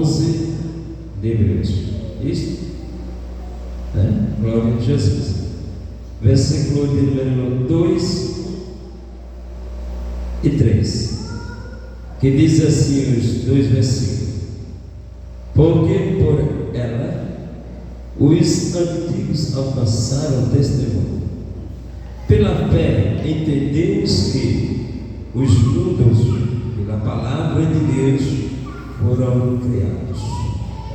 11 de Hebreus. Isso? Glória a Jesus. Versículo de número 2 e 3, que diz assim os dois versículos: porque por ela os antigos alcançaram testemunho. Pela fé entendemos que os mundos pela palavra de Deus foram criados,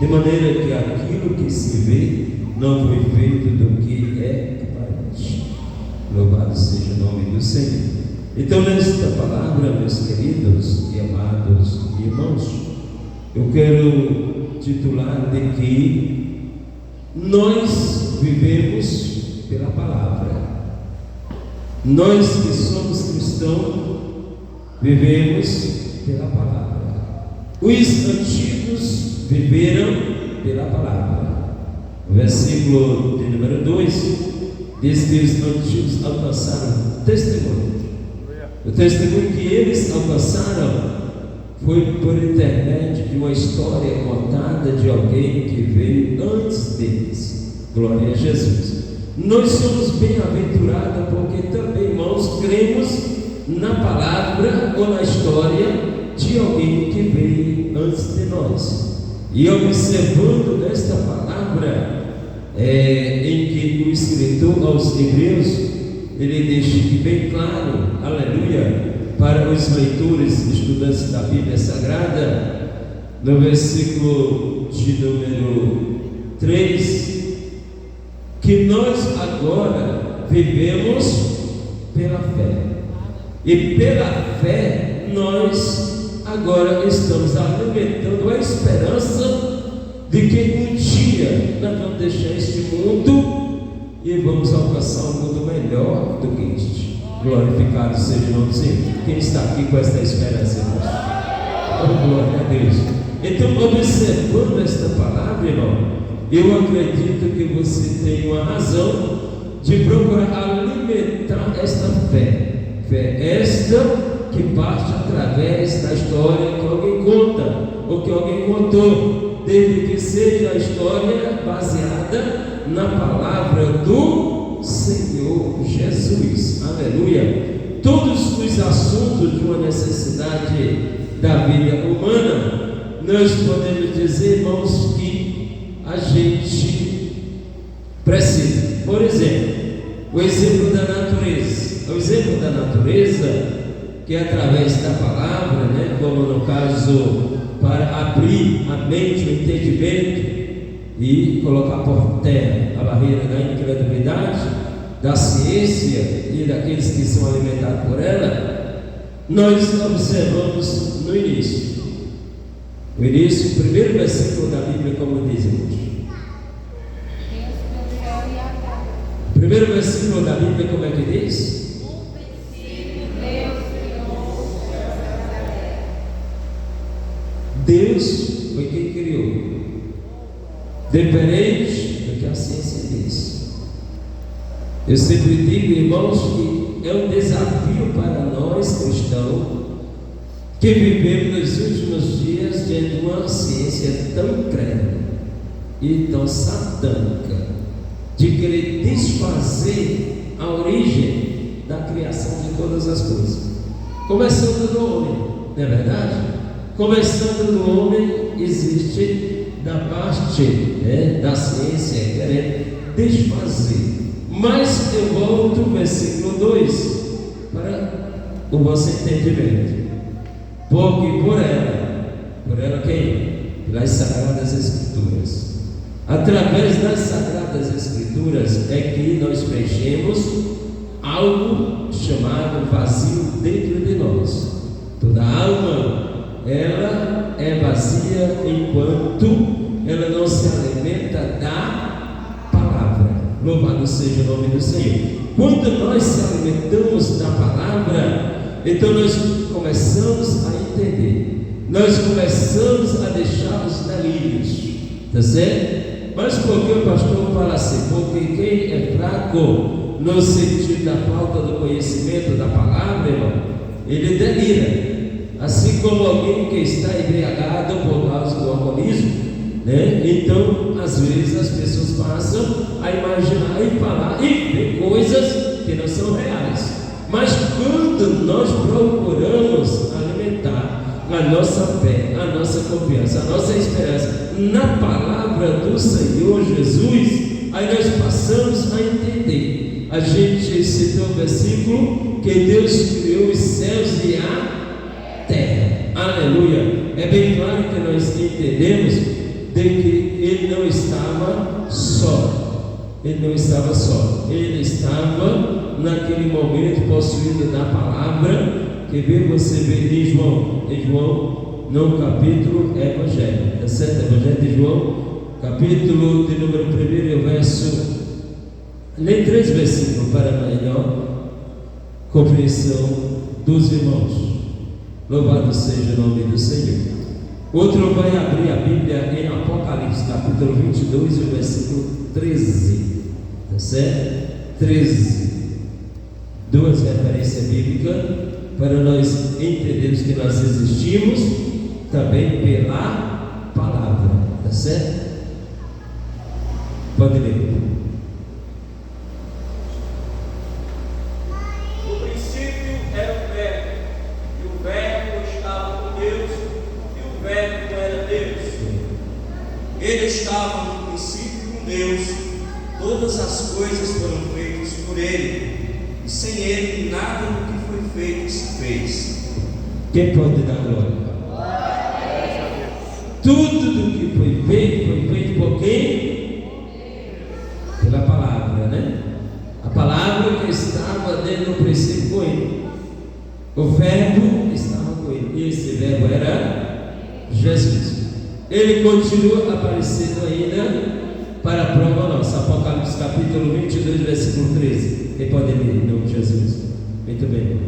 de maneira que aquilo que se vê não foi feito do que é aparente. Louvado seja o nome do Senhor. Então, nesta palavra, meus queridos e amados irmãos, eu quero titular de que nós vivemos pela palavra. Nós que somos cristãos vivemos pela palavra. Os antigos viveram pela palavra. O versículo de número 2 diz que os antigos alcançaram testemunho. O testemunho que eles alcançaram foi por intermédio de uma história contada de alguém que veio antes deles. Glória a Jesus. Nós somos bem-aventurados porque também, irmãos, cremos na palavra ou na história de alguém que veio antes de nós. E observando esta palavra, em que o escritor aos Hebreus, ele deixa aqui bem claro, aleluia, para os leitores, estudantes da Bíblia Sagrada, no versículo de número 3, que nós agora vivemos pela fé, e pela fé nós agora estamos alimentando a esperança de que um dia nós vamos deixar este mundo e vamos alcançar um mundo melhor do que este. Glorificado seja o nome do Senhor. Quem está aqui com esta esperança, irmãos? Oh, glória a Deus. Então, observando esta palavra, irmão, eu acredito que você tem uma razão de procurar alimentar esta fé. Fé esta que parte através da história que alguém conta, ou que alguém contou, desde que seja a história baseada na palavra do Senhor Jesus. Aleluia. Todos os assuntos de uma necessidade da vida humana, nós podemos dizer, irmãos, que a gente precisa. Por exemplo, o exemplo da natureza. O exemplo da natureza, que é através da palavra, como no caso, para abrir a mente, o entendimento e colocar por terra a barreira da incredulidade, da ciência e daqueles que são alimentados por ela, nós observamos no início. O início, o primeiro versículo da Bíblia, como diz, irmãos. O primeiro versículo da Bíblia, como é que diz? Deus foi quem criou, diferente do que a ciência diz. Eu sempre digo, irmãos, que é um desafio para nós cristãos que vivemos nos últimos dias diante de uma ciência tão crente e tão satânica, de querer desfazer a origem da criação de todas as coisas, começando do homem, não é verdade? Começando no homem, existe da parte da ciência querendo desfazer. Mas eu volto ao versículo 2 para o vosso entendimento. Porque por ela quem? Pelas Sagradas Escrituras. Através das Sagradas Escrituras é que nós preenchemos algo chamado vazio dentro de nós. Toda alma, ela é vazia enquanto ela não se alimenta da palavra. Louvado seja o nome do Senhor. Quando nós se alimentamos da palavra, então nós começamos a entender, nós começamos a deixar os delírios, está certo? Mas por que o pastor fala assim? Porque quem é fraco no sentido da falta do conhecimento da palavra, irmão, ele delira. Assim como alguém que está embriagado por causa do alcoolismo, né? Então, às vezes as pessoas passam a imaginar e falar e ver coisas que não são reais. Mas quando nós procuramos alimentar a nossa fé, a nossa confiança, a nossa esperança na palavra do Senhor Jesus, aí nós passamos a entender. A gente citou o versículo que Deus criou os céus e a terra. Aleluia! É bem claro que nós entendemos de que Ele não estava só. Ele não estava só. Ele estava naquele momento possuído da palavra que veio você ver em João, no capítulo Evangelho, tá certo? Evangelho de João, capítulo de número 1, verso. Lê 3 versículos para melhor compreensão dos irmãos. Louvado seja o nome do Senhor. Outro vai abrir a Bíblia em Apocalipse, capítulo 22, o versículo 13. Tá certo? 13. 2 referências bíblicas para nós entendermos que nós existimos também pela palavra. Tá certo? Pode ler. Ele estava no princípio com Deus, todas as coisas foram feitas por Ele, e sem Ele nada do que foi feito se fez. Quem pode dar glória? Tudo do que foi feito por quem? Pela palavra, né? A palavra que estava dentro do princípio com Ele. O verbo estava com Ele, e esse verbo era Jesus. Ele continua aparecendo ainda para a prova nossa. Apocalipse capítulo 22, versículo 13. Quem pode ler em nome de Jesus? Muito bem.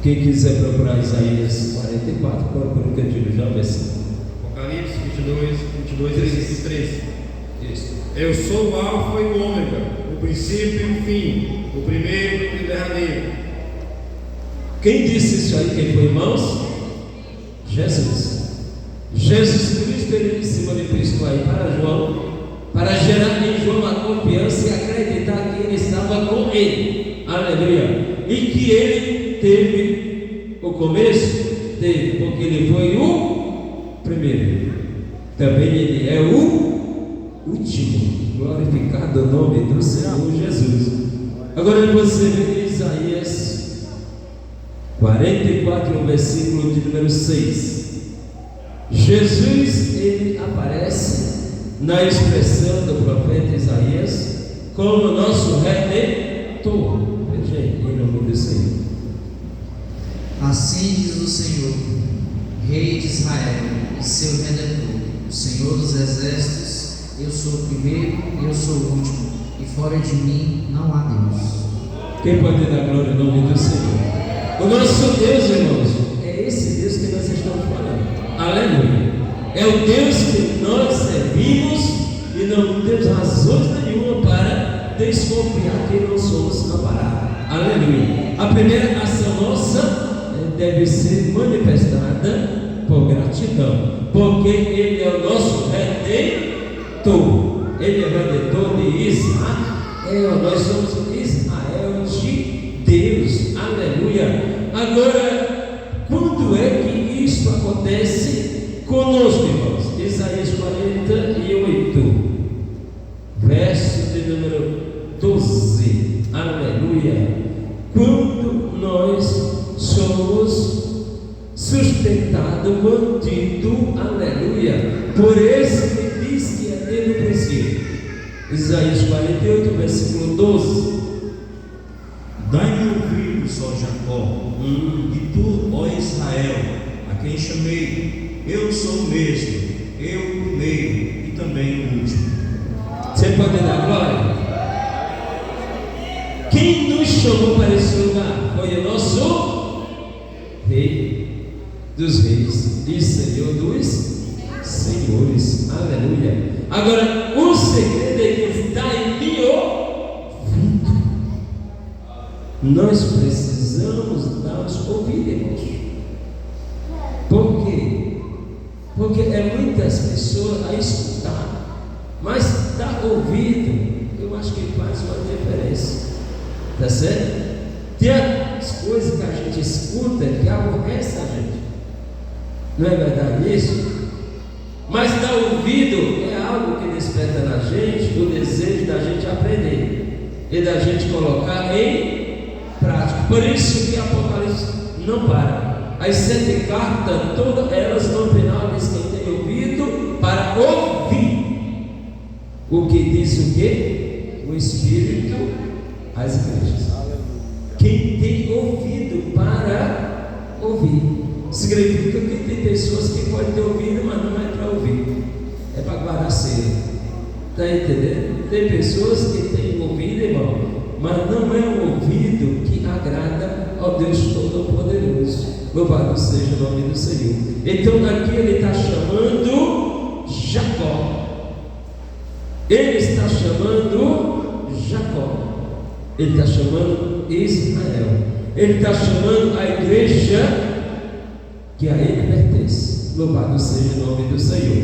Quem quiser procurar Isaías 44, procura que eu digo já o versículo. Apocalipse 22, versículo 13. Isso. Eu sou o Alfa e o Ômega, o princípio e o fim, o primeiro e o derradeiro. Quem disse isso aí? Quem foi, irmãos? Jesus Cristo, ele se manifestou aí para João, para gerar em João a confiança e acreditar que ele estava com ele, aleluia, e que ele teve o começo, teve, porque ele foi o primeiro, também ele é o último. Glorificado o nome do Senhor Jesus. Agora você vê Isaías 44, versículo de número 6. Jesus, ele aparece na expressão do profeta Isaías como nosso redentor. Veja aí, em nome do Senhor. Assim diz o Senhor, Rei de Israel e seu redentor, o Senhor dos exércitos: eu sou o primeiro e eu sou o último, e fora de mim não há Deus. Quem pode dar glória em nome do Senhor? O nosso Deus, irmãos, é esse Deus que nós estamos falando. Aleluia. É o Deus que nós servimos e não temos razões nenhuma para desconfiar que não somos amparados. Aleluia. A primeira ação nossa deve ser manifestada por gratidão, porque Ele é o nosso redentor. Ele é o redentor de Israel. Nós somos Israel de Deus. Aleluia. Agora, quando é que isso acontece conosco, irmãos? Isaías 48, verso de número 12. Aleluia. Quando nós somos sustentados, mantidos, aleluia, por esse que diz que é desde o princípio. Isaías 48, versículo 12. Dai-me ouvidos, ó Jacó, e tu, ó Israel, a quem chamei, eu sou o mesmo, eu o primeiro e também o último. Você pode dar glória? Quem nos chamou para esse lugar foi o nosso Rei dos Reis e Senhor dos Senhores. Aleluia. Agora, o segredo é que está em mim ouvindo. Nós precisamos dar os ouvidos. Por quê? Por Porque é muitas pessoas a escutar, mas dar ouvido, eu acho que faz uma diferença. Tá certo? Tem as coisas que a gente escuta que aborrece a gente. Não é verdade isso? Mas dar ouvido é algo que desperta na gente o desejo da gente aprender e da gente colocar em prática. Por isso que Apocalipse não para. As 7 cartas, todas elas no final diz quem tem ouvido para ouvir o que diz o quê? O Espírito às igrejas. Quem tem ouvido para ouvir. Significa que tem pessoas que podem ter ouvido, mas não é para ouvir, é para guardar cedo. Está entendendo? Tem pessoas que têm ouvido, irmão, mas não é um ouvido que agrada ao Deus Todo-Poderoso. Louvado seja o nome do Senhor. Então aqui ele está chamando Jacó. Ele está chamando Jacó. Ele está chamando Israel. Ele está chamando a igreja que a ele pertence. Louvado seja o nome do Senhor.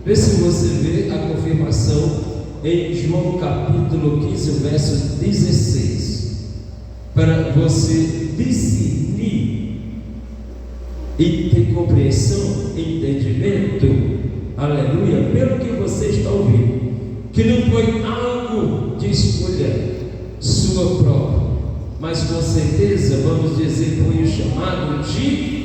Vê se você vê a confirmação em João capítulo 15, verso 16, para você discernir e ter compreensão, entendimento, aleluia, pelo que você está ouvindo, que não foi algo de escolha sua própria, mas com certeza, vamos dizer, foi o chamado de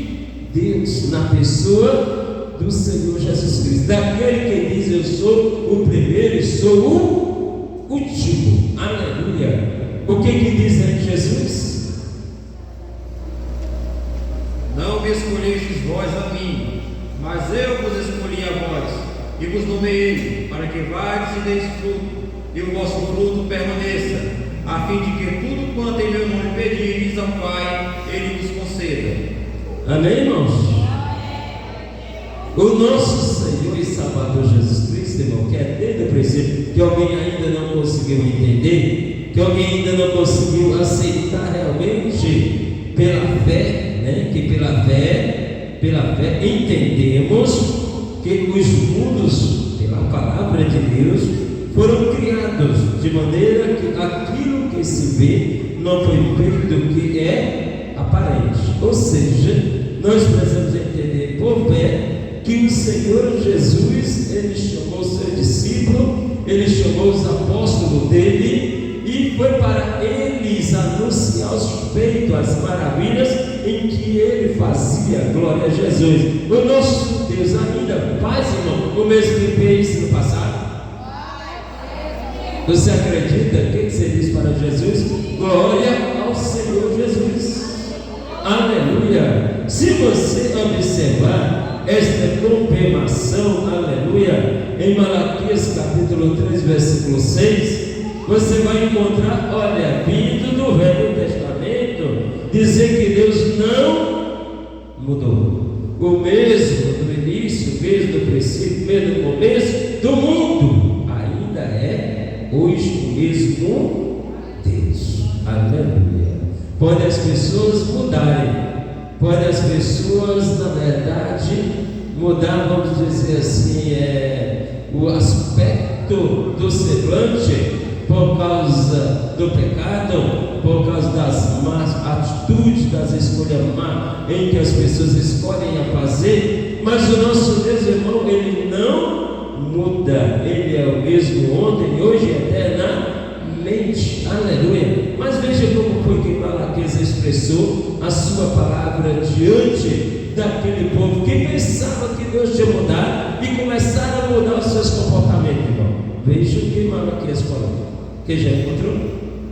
Deus na pessoa do Senhor Jesus Cristo, daquele que diz: eu sou o primeiro e sou o último. Aleluia. O que diz aí Jesus? Não me escolhestes vós a mim, mas eu vos escolhi a vós e vos nomeei, para que vades e deis fruto, e o vosso fruto permaneça, a fim de que tudo quanto em meu nome pedirdes ao Pai, Ele vos conceda. Amém, irmãos? O nosso Senhor e Salvador Jesus Cristo, irmão, que é desde o princípio, que alguém ainda não conseguiu entender, que alguém ainda não conseguiu aceitar realmente pela fé, né? Que pela fé entendemos que os mundos, pela palavra de Deus, foram criados de maneira que aquilo que se vê não foi feito do que é aparente. Ou seja, nós precisamos entender por fé que o Senhor Jesus, Ele chamou seu discípulo, Ele chamou os apóstolos dele, e foi para eles anunciar os feitos, as maravilhas em que Ele fazia. Glória a Jesus. O nosso Deus ainda faz, irmão, o mesmo que fez no passado. Você acredita? O que você diz para Jesus? Glória ao Senhor Jesus. Aleluia. Se você observar esta confirmação, aleluia, em Malaquias capítulo 3, versículo 6, você vai encontrar, olha, vindo do Velho Testamento, dizer que Deus não mudou. O mesmo do início, mesmo do princípio, mesmo do começo do mundo, ainda é hoje o mesmo Deus. Aleluia. Pode as pessoas mudarem, pode as pessoas, na verdade, mudar, vamos dizer assim, o aspecto do semblante por causa do pecado, por causa das más atitudes, das escolhas más em que as pessoas escolhem a fazer, mas o nosso Deus, irmão, Ele não muda, Ele é o mesmo ontem, hoje e eternamente. Aleluia. Mas veja como foi que Malaquias expressou a sua palavra diante daquele povo que pensava que Deus tinha mudado e começaram a mudar os seus comportamentos, irmão. Veja o que Malaquias falou. Que já encontrou?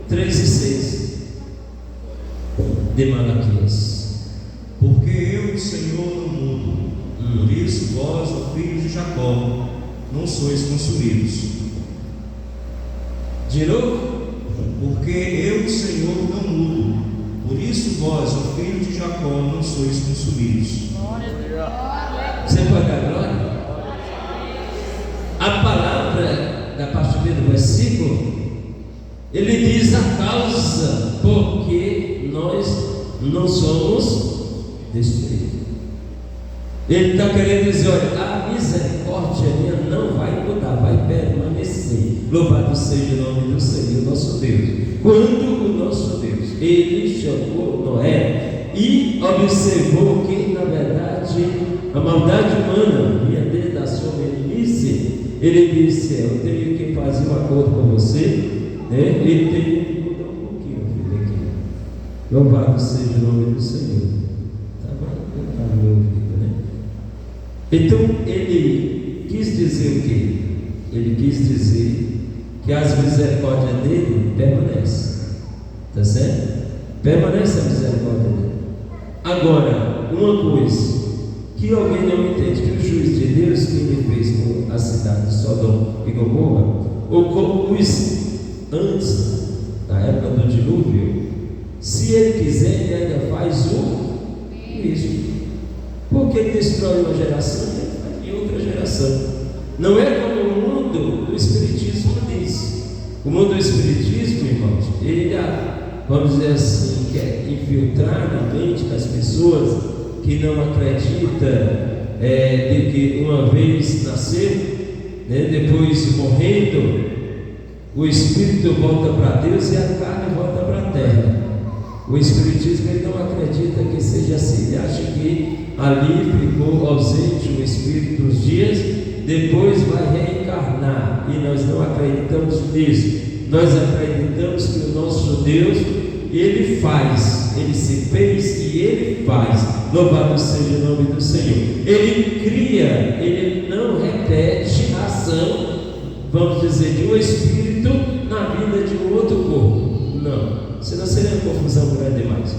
3 e 6 de Malaquias. Porque eu, o Senhor, não mudo, por isso vós, ó filhos de Jacó, não sois consumidos. De novo? Porque eu, o Senhor, não mudo, por isso vós, ó filhos de Jacó, não sois consumidos. Você pode dar glória? A palavra da parte B do versículo, ele diz a causa porque nós não somos destruídos. Ele está querendo dizer: olha, a misericórdia minha não vai mudar, vai permanecer. Louvado seja o nome do Senhor nosso Deus. Quando o nosso Deus, ele chamou Noé e observou que, na verdade, a maldade humana vinha desde a sua meninice, ele disse: eu tenho que fazer um acordo com você, né? Ele tem que mudar um pouquinho, filho, aqui. Louvado seja o nome do Senhor. Está meu ouvido, né? Então ele quis dizer o quê? Ele quis dizer que as misericórdias dele permanecem. Está certo? Permanece a misericórdia dele. Agora, uma coisa que alguém não entende, que o juiz de Deus que ele fez com a cidade de Sodoma e Gomorra, ou com os antes da época do dilúvio, se ele quiser, ele ainda faz o mesmo. Porque ele destrói uma geração, ele faz em outra geração. Não é como o mundo do Espiritismo diz. O mundo do Espiritismo, irmãos, ele, vamos dizer assim, quer infiltrar na mente das pessoas que não acreditam de que uma vez nasceu, né, depois morrendo, o espírito volta para Deus e a carne volta para a terra. O Espiritismo ele não acredita que seja assim. Ele acha que ali ficou ausente o espírito uns dias, depois vai reencarnar, e nós não acreditamos nisso. Nós acreditamos que o nosso Deus, ele faz, ele se fez e ele faz. Louvado seja o nome do Senhor. Ele cria, ele não repete a ação, vamos dizer, de um espírito na vida de um outro corpo. Não, senão seria uma confusão grande demais,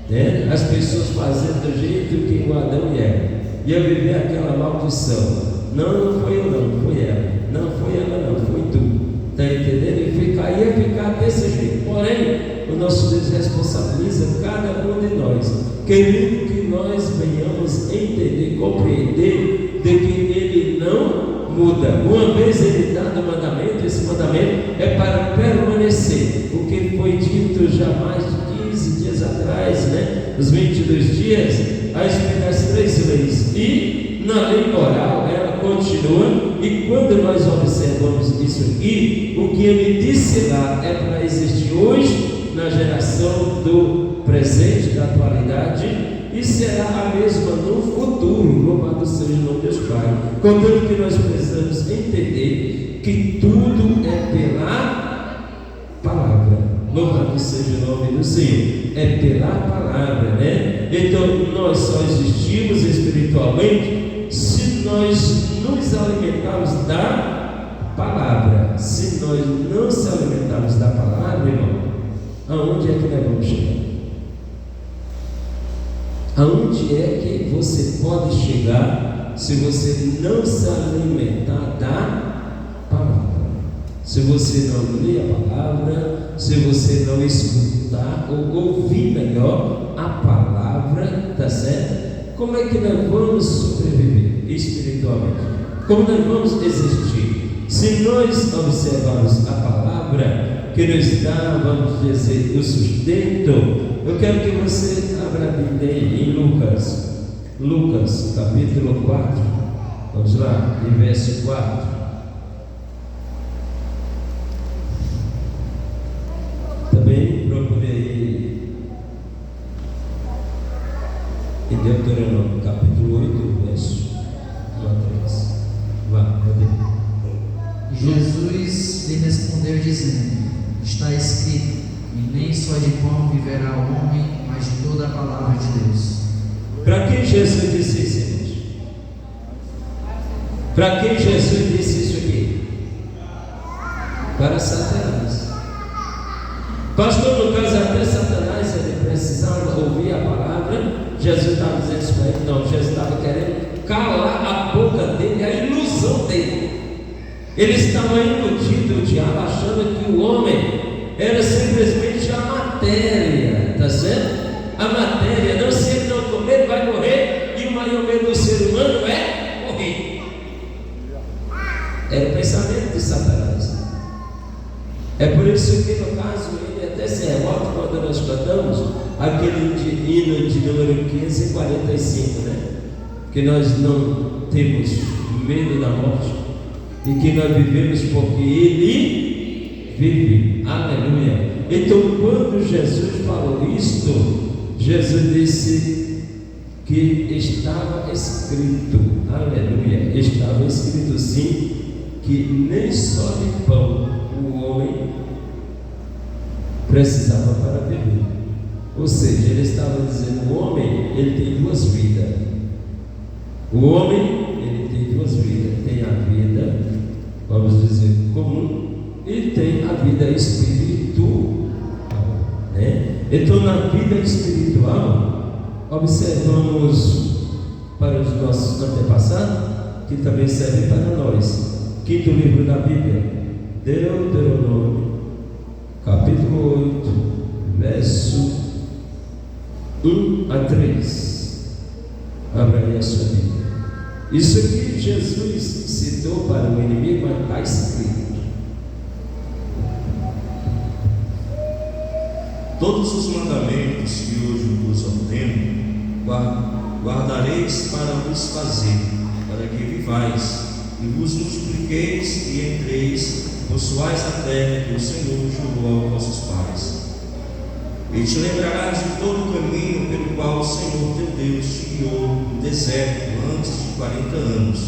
né? As pessoas fazendo do jeito que o Adão e Eva ia viver aquela maldição. Não foi eu, não foi ela. Não foi ela, não, foi tu. Está entendendo? E ia ficar desse jeito. Porém, o nosso Deus responsabiliza cada um de nós, querendo que nós venhamos entender, compreender de que ele não muda. Uma vez ele dá o mandamento, esse mandamento é para permanecer. O que foi dito já mais de 15 dias atrás, né? Os 22 dias, a respeito das 3 leis. E na lei moral, ela continua. E quando nós observamos isso aqui, o que ele disse lá é para existir hoje, na geração do presente, da atualidade, e será a mesma no futuro. Louvado seja o nome de Deus Pai. Contanto que nós precisamos entender que tudo é pela palavra. Louvado seja o nome do Senhor. É pela palavra, né? Então nós só existimos espiritualmente se nós nos alimentarmos da palavra. Se nós não se alimentarmos da palavra, irmão, aonde é que nós vamos chegar? Aonde é que você pode chegar se você não se alimentar da palavra? Se você não ler a palavra, se você não escutar ou ouvir melhor a palavra, tá certo? Como é que nós vamos sobreviver espiritualmente? Como nós vamos existir? Se nós observarmos a palavra que nos dá, vamos dizer, o sustento, eu quero que você abra a Bíblia em Lucas capítulo 4, vamos lá, em verso 4. Também procurei em Deuteronômio capítulo 8, verso 1 a 3. Vá, pode ir. Jesus lhe respondeu dizendo: está escrito, e nem só de pão viverá o homem, mas de toda a palavra de Deus. Para quem Jesus disse isso, irmãos? Para quem Jesus disse isso aqui? Para Satanás. Pastor, no caso até Satanás, ele precisava ouvir a palavra. Jesus estava dizendo isso para ele. Não, Jesus estava querendo calar a boca dele, a ilusão dele. Ele estava iludido, o diabo, achando que o homem era simplesmente a matéria, tá certo? A matéria, não, se ele não comer, ele vai morrer, e o maior medo do ser humano é morrer. Era o pensamento de Satanás. É por isso que, no caso, ele até se revolta quando nós cantamos aquele hino de número 545, né? que nós não temos medo da morte e que nós vivemos porque Ele vive. Aleluia. Então, quando Jesus falou isto, Jesus disse que estava escrito, aleluia, estava escrito sim, que nem só de pão o homem precisava para viver. Ou seja, ele estava dizendo: o homem, ele tem duas vidas. O homem, ele tem duas vidas. Tem a vida, vamos dizer, comum, e tem a vida espiritual, né? Então, na vida espiritual, observamos para os nossos antepassados, que também serve para nós. Quinto livro da Bíblia, Deuteronômio, capítulo 8, verso 1 a 3. Abra aí a sua Bíblia. Isso aqui Jesus citou para o inimigo, mas está escrito. Todos os mandamentos que hoje vos ordeno, guardareis para vos fazer, para que vivais, e vos multipliqueis e entreis, possuais a terra que o Senhor jurou aos vossos pais. E te lembrarás de todo o caminho pelo qual o Senhor teu Deus te guiou no deserto antes de 40 anos,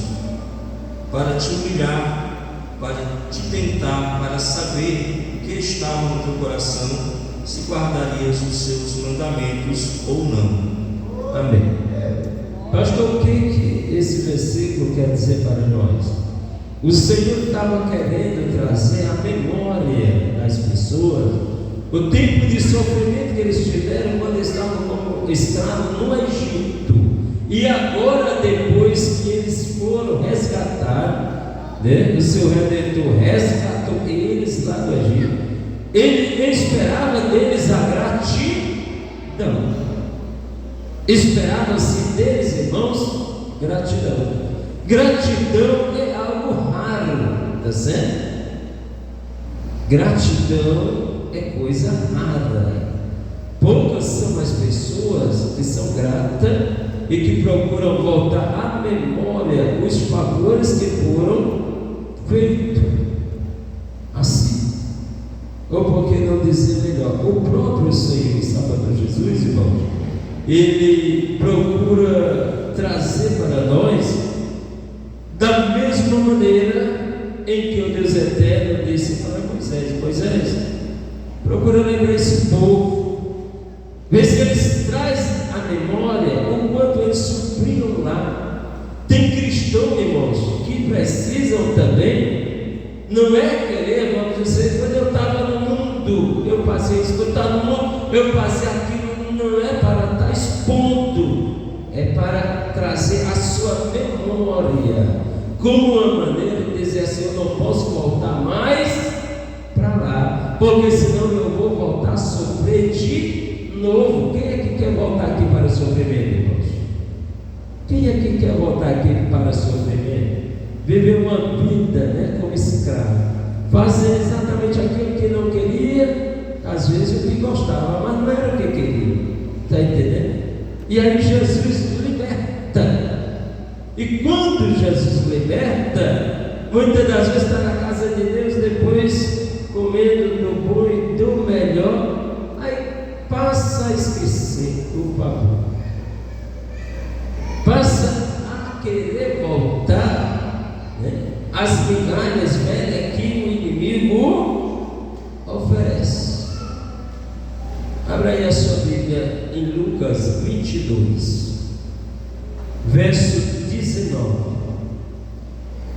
para te humilhar, para te tentar, para saber o que estava no teu coração, se guardarias os seus mandamentos ou não. Amém. Pastor, o que esse versículo quer dizer para nós? O Senhor estava querendo trazer a memória das pessoas o tempo de sofrimento que eles tiveram quando estavam como escravos no Egito. E agora, depois que eles foram resgatar, né? O seu Redentor resgatou eles lá do Egito. Ele esperava deles a gratidão. Esperava-se deles, irmãos, gratidão. Gratidão é algo raro, tá certo? Gratidão é coisa rara. Poucas são as pessoas que são gratas e que procuram voltar à memória os favores que foram feitos assim. Ou por que não dizer melhor, o próprio Senhor Salvador Jesus, irmãos, Ele procura trazer para nós da mesma maneira em que o Deus Eterno disse para Moisés: Moisés, procura lembrar esse povo, vê se eles trazem a memória o quanto eles sofreram lá. Tem cristãos, irmãos, que precisam também, não é querer, vamos dizer, quando eu estava no mundo, eu passei isso, quando eu estava no mundo, eu passei aquilo, não é para estar expondo, é para trazer a sua memória, como uma maneira de dizer assim: eu não posso voltar mais para lá, porque senão eu vou voltar a sofrer de novo. Quem é que quer voltar aqui para o sofrimento, irmãos? Quem é que quer voltar aqui para o sofrimento? Viver uma vida, né, como escravo, fazer exatamente aquilo que não queria, às vezes o que gostava, mas não era o que queria. Está entendendo? E aí Jesus liberta. E quando Jesus liberta, muitas das vezes está na casa de Deus, depois comendo do bom e do melhor, aí passa a esquecer o favor, passa a querer voltar, né, as migalhas velhas que o inimigo oferece. Abra aí a sua Bíblia em Lucas 22, verso 19.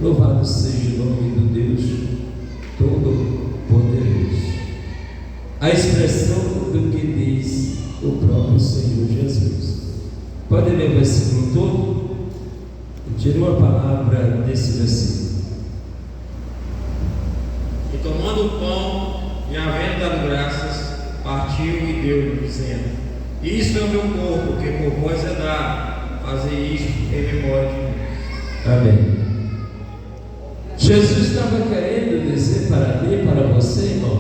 Louvado seja o nome do Deus Todo-Poderoso. A expressão do que diz o próprio Senhor Jesus. Pode ler o versículo todo? Tire uma palavra desse versículo. E tomando o pão e havendo dado graças, partiu e deu-lhe, dizendo: Isto é o meu corpo, que por vós é dado, fazei isto em memória de mim. Amém. Jesus estava querendo dizer para mim e para você, irmão,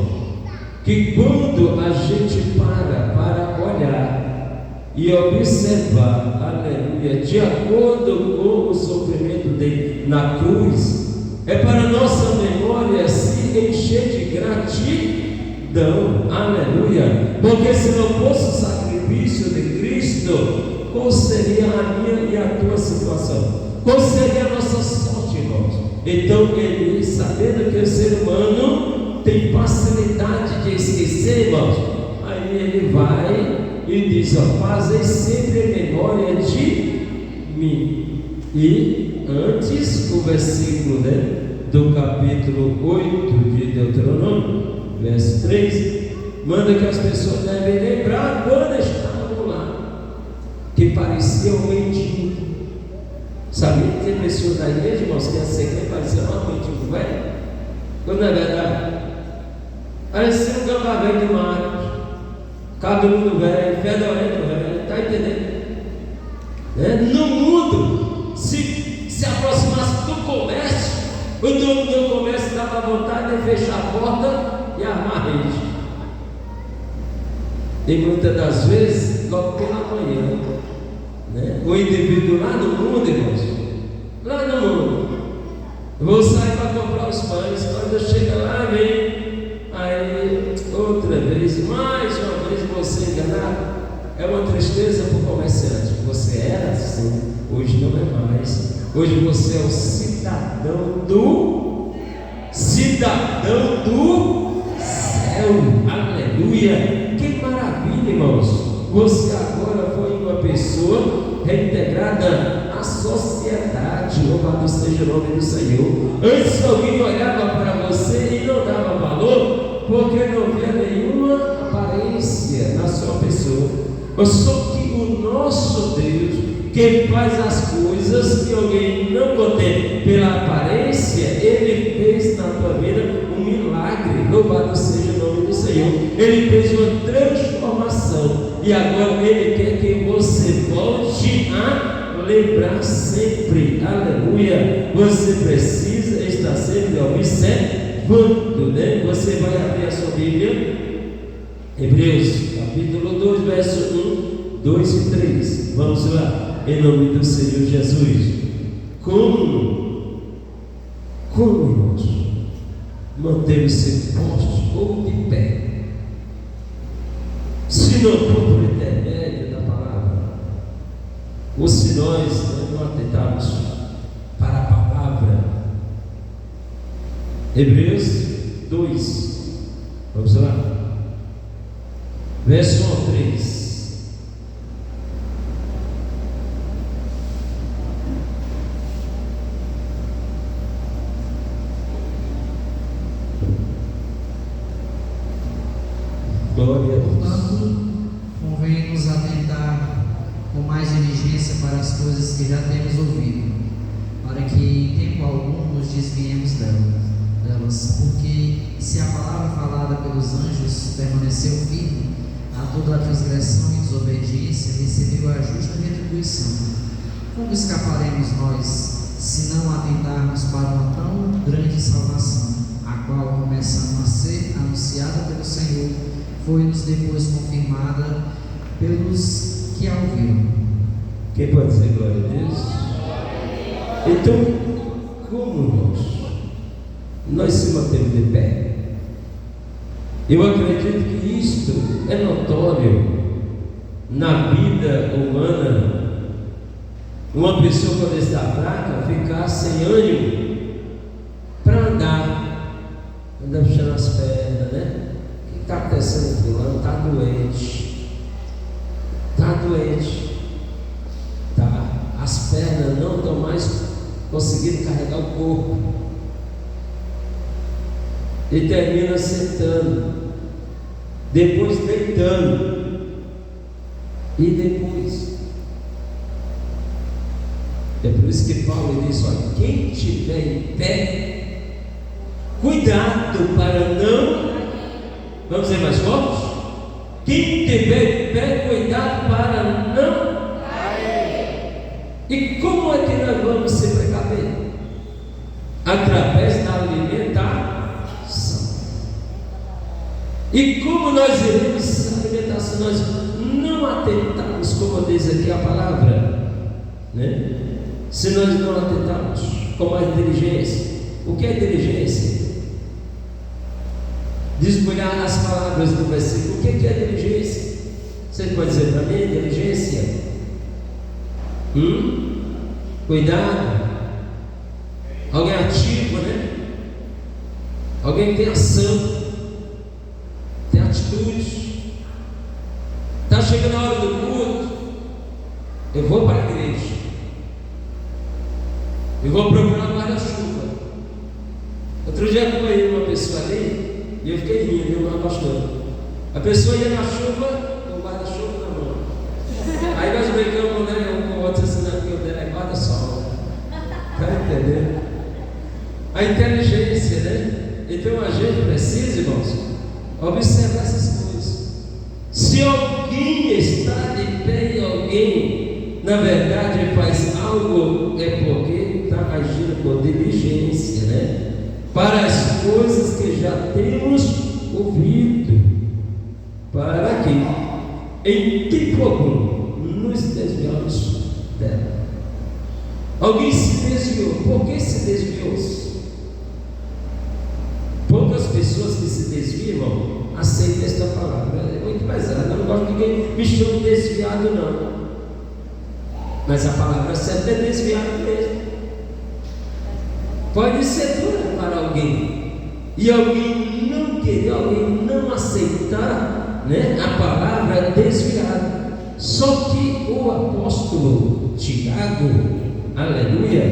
que quando a gente para olhar e observar, aleluia, aleluia, de acordo com o sofrimento dele na cruz, é para nossa memória se encher de gratidão, aleluia, porque se não fosse o sacrifício de Cristo, qual seria a minha e a tua situação? Qual seria a nossa sorte, irmãos? Então ele, sabendo que o ser humano tem facilidade de esquecer, irmãos, aí ele vai e diz, ó, fazei sempre em memória de mim. E antes, o versículo, né, do capítulo 8 de Deuteronômio, verso 3, manda que as pessoas devem lembrar quando estavam lá, que parecia um mendigo. Sabia que tem pessoas da igreja, irmãos, que que parecia um mendigo velho? Quando não é verdade? Parecia um gambá velho de mato, cabeludo velho, fedorento velho, está entendendo? Né? No mundo, se aproximasse do comércio, o dono do comércio dava vontade de fechar a porta e armar a rede. E muitas das vezes, logo pela manhã, né? O indivíduo lá no mundo, irmãos, lá no mundo, eu vou sair para comprar os pães, quando chega lá, vem, aí outra vez, mais uma vez você enganado. É uma tristeza para o comerciante. Você era assim, hoje não é mais. Hoje você é o cidadão do céu, aleluia. Que maravilha, irmãos. Você agora foi uma pessoa reintegrada à sociedade. Louvado seja o nome do Senhor. Antes alguém olhava para você e não dava valor, porque não via nenhuma aparência na sua pessoa. Mas só que o nosso Deus, que faz as coisas que alguém não contém pela aparência, Ele fez na tua vida um milagre. Louvado seja o nome do Senhor. Ele fez uma transformação e agora Ele quer que você volte a lembrar sempre, aleluia. Você precisa estar sempre observando, né? Você vai abrir a sua Bíblia, Hebreus capítulo 2, verso 1, 2 e 3. Vamos lá, em nome do Senhor Jesus. Como irmãos, manter-se postos ou de pé, se não for por intermédio da palavra, ou se nós não atentarmos para a palavra. Hebreus 2, vamos lá, verso 1 a 3. Glória a Deus. Portanto, convém-nos atentar com mais diligência para as coisas que já temos ouvido, para que em tempo algum nos desviemos delas, porque se a palavra falada pelos anjos permaneceu firme, a toda a transgressão e desobediência recebeu a justa retribuição. Como escaparemos nós, se não atentarmos para uma tão grande salvação, a qual, começando a ser anunciada pelo Senhor, foi-nos depois confirmada pelos que a ouviram? Quem pode dizer glória a Deus? Então, como nós se mantemos de pé? Eu acredito que isto é notório na vida humana. Uma pessoa, quando está fraca, ficar sem ânimo para andar, anda puxando as pernas, né? O que está acontecendo? Fulano está doente, tá? As pernas não estão mais conseguindo carregar o corpo, e termina sentando, depois deitando, e depois. É por isso que Paulo diz: olha, quem estiver em pé, cuidado para não. Vamos ser mais fortes? Quem estiver em pé, cuidado para não. E como é que nós vamos se precaver? Através da alimentação. E como nós iremos se alimentar se nós não atentarmos, como diz aqui a palavra, né? Se nós não atentarmos com mais diligência. O que é diligência? Desbulhar as palavras do versículo. O que é diligência? Você pode dizer para mim, diligência? Cuidado. Alguém ativo, né? Alguém que tem ação, tem atitude. Está chegando a hora do culto, eu vou para a igreja, eu vou procurar um guarda-chuva. Outro dia eu acompanhei uma pessoa ali e eu fiquei rindo, viu, pastor? A pessoa ia na chuva com o guarda-chuva na mão. Aí nós brincamos, né? Um com o outro assim, porque o dele é guarda-sol. Está entendendo? A inteligência, né? Então a gente precisa, irmãos, observar essas coisas. Se alguém está de pé e alguém, na verdade, faz algo, é porque está agindo com diligência, né? Para as coisas que já temos ouvido, para que, em tempo algum, nos desviamos dela. Alguém se desviou. Por que se desviou? Poucas pessoas que se desviam aceitam esta palavra. É muito pesado. Eu não gosto de ninguém me chame desviado, não. Mas a palavra certa é desviado mesmo. Pode ser dura para alguém. E alguém não querer, alguém não aceitar, né, a palavra desviado. Só que o apóstolo Tiago, aleluia,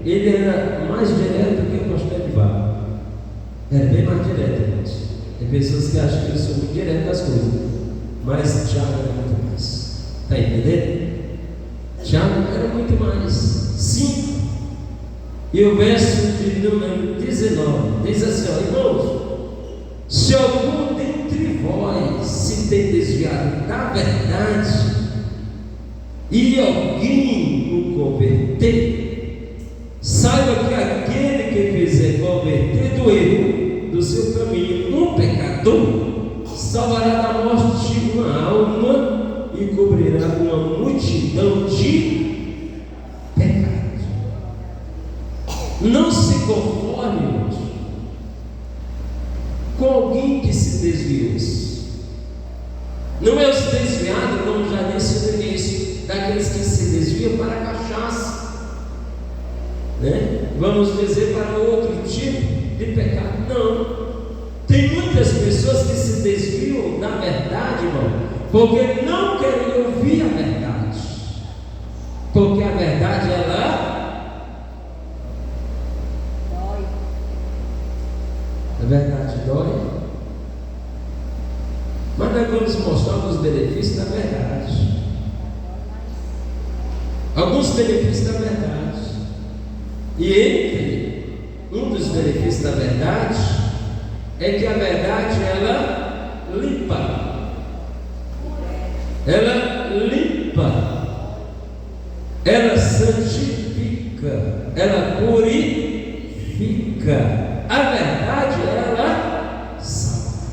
ele era mais direto que o pastor Edivaldo. Era bem mais direto, irmãos. Tem pessoas que acham que eu sou muito direto das coisas, mas Tiago era muito mais. Está entendendo? Tiago era muito mais. 5. E o verso de número 19 diz assim: ó, irmãos, se algum dentre vós se tem desviado da verdade e alguém o converter, saiba que aquele que fizer converter do erro do seu caminho um pecador, salvará da morte uma alma e cobrirá uma multidão de pecados. Não se conforme, irmãos, com alguém que se desviou. Não é os desviados, como já disse no início, daqueles que se desviam para a cachaça, né? Vamos dizer, para outro tipo de pecado. Não. Tem muitas pessoas que se desviam da verdade, irmão, porque não querem ouvir a verdade. Porque a verdade, ela dói. A verdade dói. Mas nós vamos mostrar alguns benefícios da verdade. Alguns benefícios da verdade. E entre um dos benefícios da verdade é que a verdade, ela limpa. Ela limpa. Ela santifica. Ela purifica. A verdade, ela salva.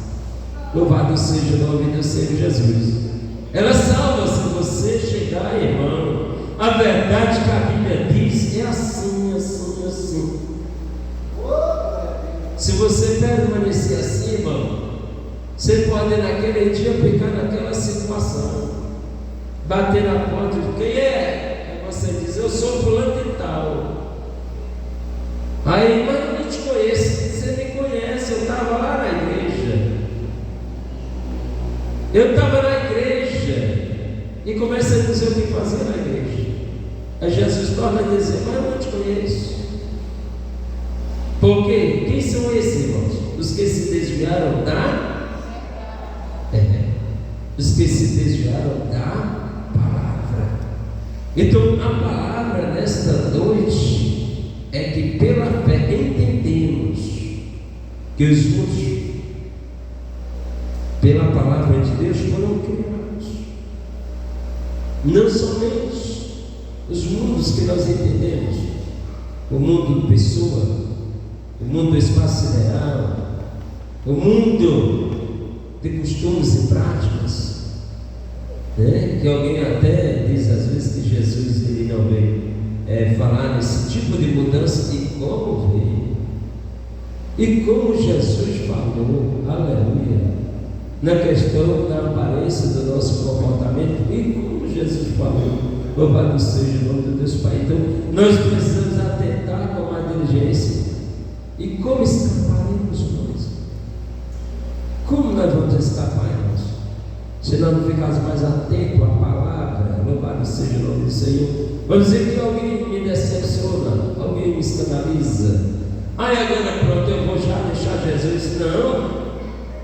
Louvado seja o nome do Senhor Jesus. Ela salva se você chegar, irmão. A verdade que a Bíblia diz é assim, assim, assim. Se você permanecer assim, irmão, você pode naquele dia pecar naquela situação, bater na porta de quem é? Aí você diz: eu sou fulano de tal. Aí, mas eu não te conheço. Você me conhece, eu estava lá na igreja. Eu estava na igreja. E começa a dizer o que fazer na igreja. Aí Jesus torna a dizer: mas eu não te conheço. Por quê? Quem são esses, irmãos? Os que se desviaram da os que se desviaram da palavra. Então a palavra nesta noite é que pela fé entendemos que os mundos pela palavra de Deus foram criados. Não somente os mundos que nós entendemos, o mundo pessoa, o mundo espaço ideal, o mundo de costumes e práticas, Que alguém até diz às vezes que Jesus ele não veio falar nesse tipo de mudança, e como veio, e como Jesus falou, aleluia, na questão da aparência do nosso comportamento, e como Jesus falou, louvado seja o nome de Deus Pai. Então nós precisamos atentar com a diligência. E como escaparemos nós? Como nós vamos escapar, irmãos? Se nós não ficarmos mais atentos à palavra, louvado seja o nome do Senhor. Vamos dizer que alguém me decepciona, alguém me escandaliza. Agora pronto, eu vou já deixar Jesus.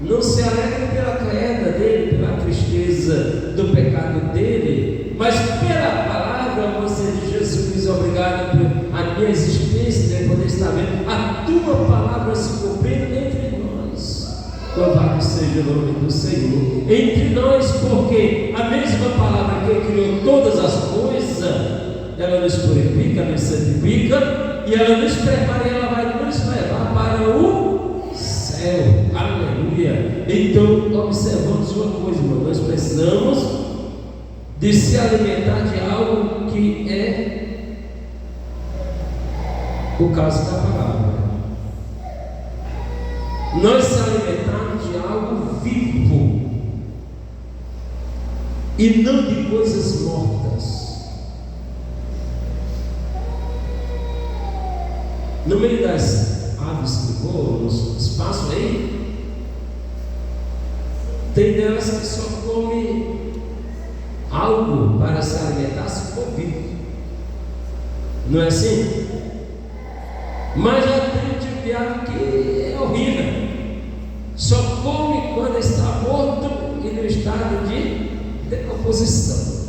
Não se alegre pela queda dele, pela tristeza do pecado dele, mas pela palavra você diz: Jesus, obrigado por a minha existência, de poder estar vendo a tua palavra se cumprindo entre nós. Louvado seja o nome do Senhor. Entre nós, porque a mesma palavra que criou todas as coisas, ela nos purifica, nos santifica, e ela nos prepara, e ela vai nos levar para o céu. Aleluia. Então observamos uma coisa, irmão: nós precisamos de se alimentar de algo que é o caso da palavra. Nós se alimentarmos de algo vivo e não de coisas mortas. No meio das aves que voam no espaço aí, tem delas que só comem algo para se alimentar se for vivo. Não é assim? Mas já tem um tipo de ave que é horrível, só come quando está morto e no estado de decomposição.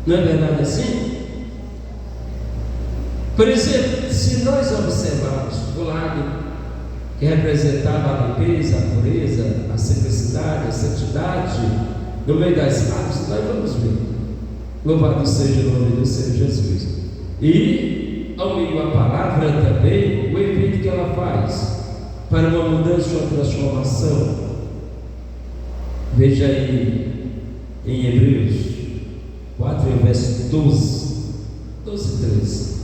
Não é verdade assim? Por exemplo, se nós observarmos o lado que representava a limpeza, a pureza, a simplicidade, a santidade, no meio das aves, nós vamos ver. Louvado seja o nome do Senhor Jesus. E ao meio da palavra também, o efeito que ela faz para uma mudança, uma transformação. Veja aí em Hebreus 4, verso 12 e 13.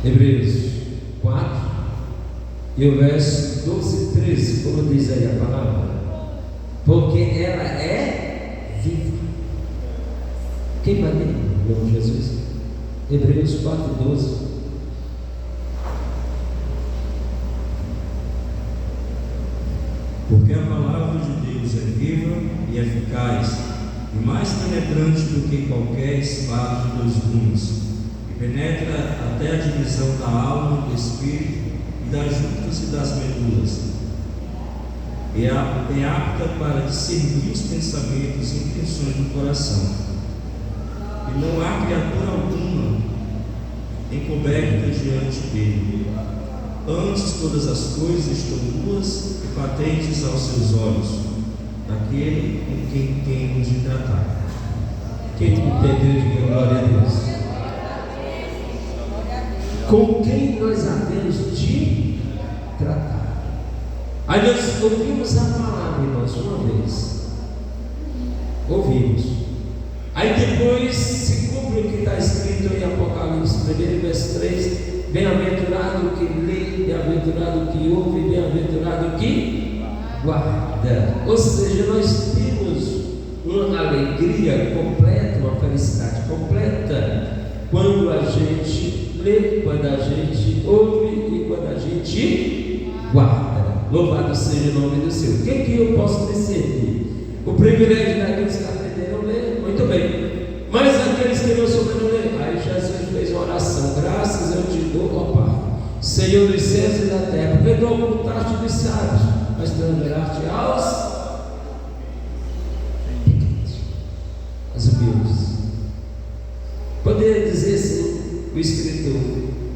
Hebreus 4 e o verso 12 e 13, como diz aí a palavra: porque ela é viva. Quem vai ler? Em nome de Jesus. Hebreus 4, 12. Porque a palavra de Deus é viva e eficaz, e mais penetrante do que qualquer espada de 2 gumes, e penetra até a divisão da alma e do espírito, e das juntas e das medulas, e é apta para discernir os pensamentos e intenções do coração. E não há criatura alguma encoberta diante dele. Antes, todas as coisas estão nuas e patentes aos seus olhos, daquele com quem temos de tratar. Quem entendeu, diga glória a Deus. Com quem nós havemos de tratar. Aí nós ouvimos a palavra, irmãos, uma vez. Ouvimos. Aí depois se cumpre o que está escrito em Apocalipse 1, verso 3: bem-aventurado o que lê, bem-aventurado o que ouve, bem-aventurado o que guarda. Ou seja, nós temos uma alegria completa, uma felicidade completa, quando a gente lê, quando a gente ouve e quando a gente guarda. Louvado seja o nome do Senhor. O que eu posso dizer? O privilégio daqueles que aprenderam a ler, muito bem. Mas aqueles que não souberam ler, aí Jesus fez uma oração: graças eu te dou, ó Pai, Senhor dos céus e da terra, porque tu ocultaste dos sábios, mas tu revelaste aos pequenos, aos humildes. Poderia dizer assim o escritor: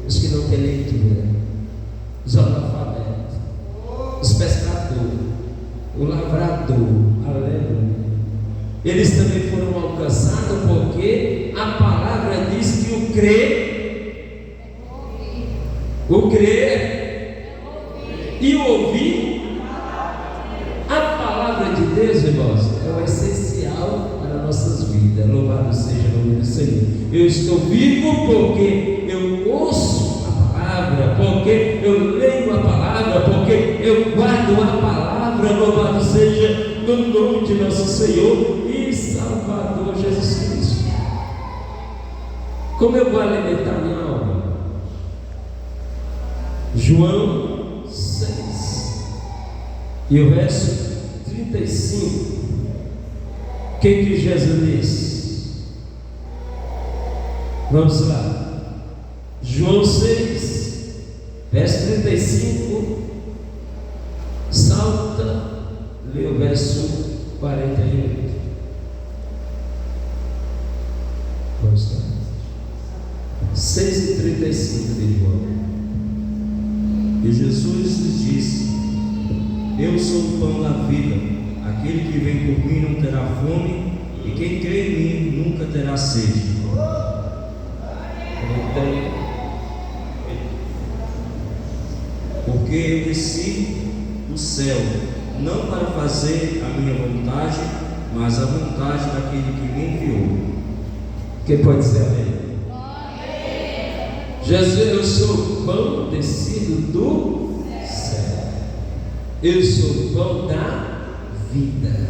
os que não têm leitura, os analfabetos, os pescadores, o lavrador, aleluia. Eles também foram alcançados, porque a palavra diz que o crer e o ouvir a palavra de Deus, irmãos, é o essencial vida. Louvado seja o nome do Senhor. Eu estou vivo porque eu ouço a palavra, porque eu leio a palavra, porque eu guardo a palavra. Louvado seja no nome de nosso Senhor e Salvador Jesus Cristo. Como eu vou alimentar minha alma? João 6 e o verso 35. O que Jesus diz? Vamos lá. João 6, verso 35. Salta, lê o verso 48. Vamos lá. 6:35 de João. E Jesus lhes disse: Eu sou o pão da vida. Aquele que vem por mim não terá fome, e quem crê em mim nunca terá sede. Porque eu desci do céu, não para fazer a minha vontade, mas a vontade daquele que me enviou. Quem pode dizer amém? Jesus, eu sou o pão descido do céu. Eu sou o pão da vida.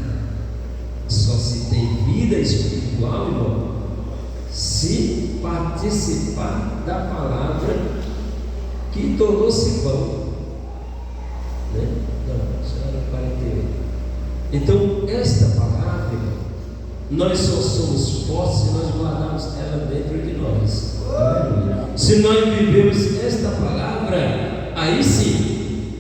Só se tem vida espiritual, irmão, se participar da palavra que tornou-se pão. Né? Não, isso era 48. Então, esta palavra, irmão, nós só somos fortes se nós guardarmos ela dentro de nós. Aleluia. Se nós vivemos esta palavra, aí sim.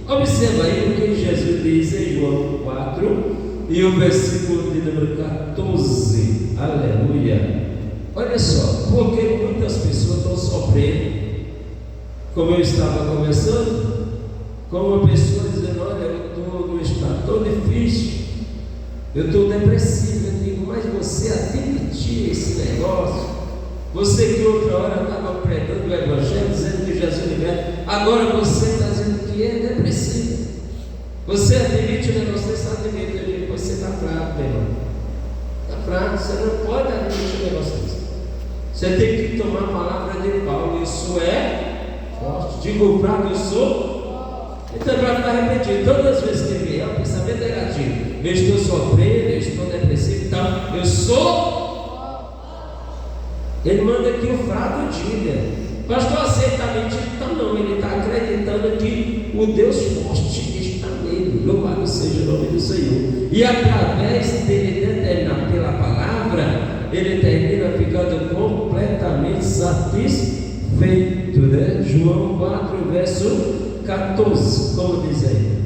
Observa aí o que Jesus diz em João 4 e o versículo de número 14. Aleluia. Olha só, porque muitas pessoas estão sofrendo, como eu estava conversando, com uma pessoa dizendo: olha, eu estou num estado tão difícil, eu estou depressivo. Eu digo: mas você admitir esse negócio? Você que outra hora estava pregando o Evangelho, dizendo que Jesus liberta, agora você está dizendo que é depressivo. Você admite o negócio, você admite, eu digo: você está fraco, meu irmão. Está fraco, você não pode admitir o negócio desse. Você tem que tomar a palavra de Paulo: isso é forte. Digo fraco, eu sou. Então, para ficar repetindo, todas as vezes que vier o pensamento negativo, eu estou sofrendo, eu estou depressivo, então, eu sou. Ele manda que o fraco diga: pastor, você está mentindo? Então não, ele está acreditando que o Deus forte está nele. Louvado seja o nome do Senhor. E através dele determinar pela palavra, ele termina ficando completamente satisfeito, né? João 4, verso 14, como diz aí?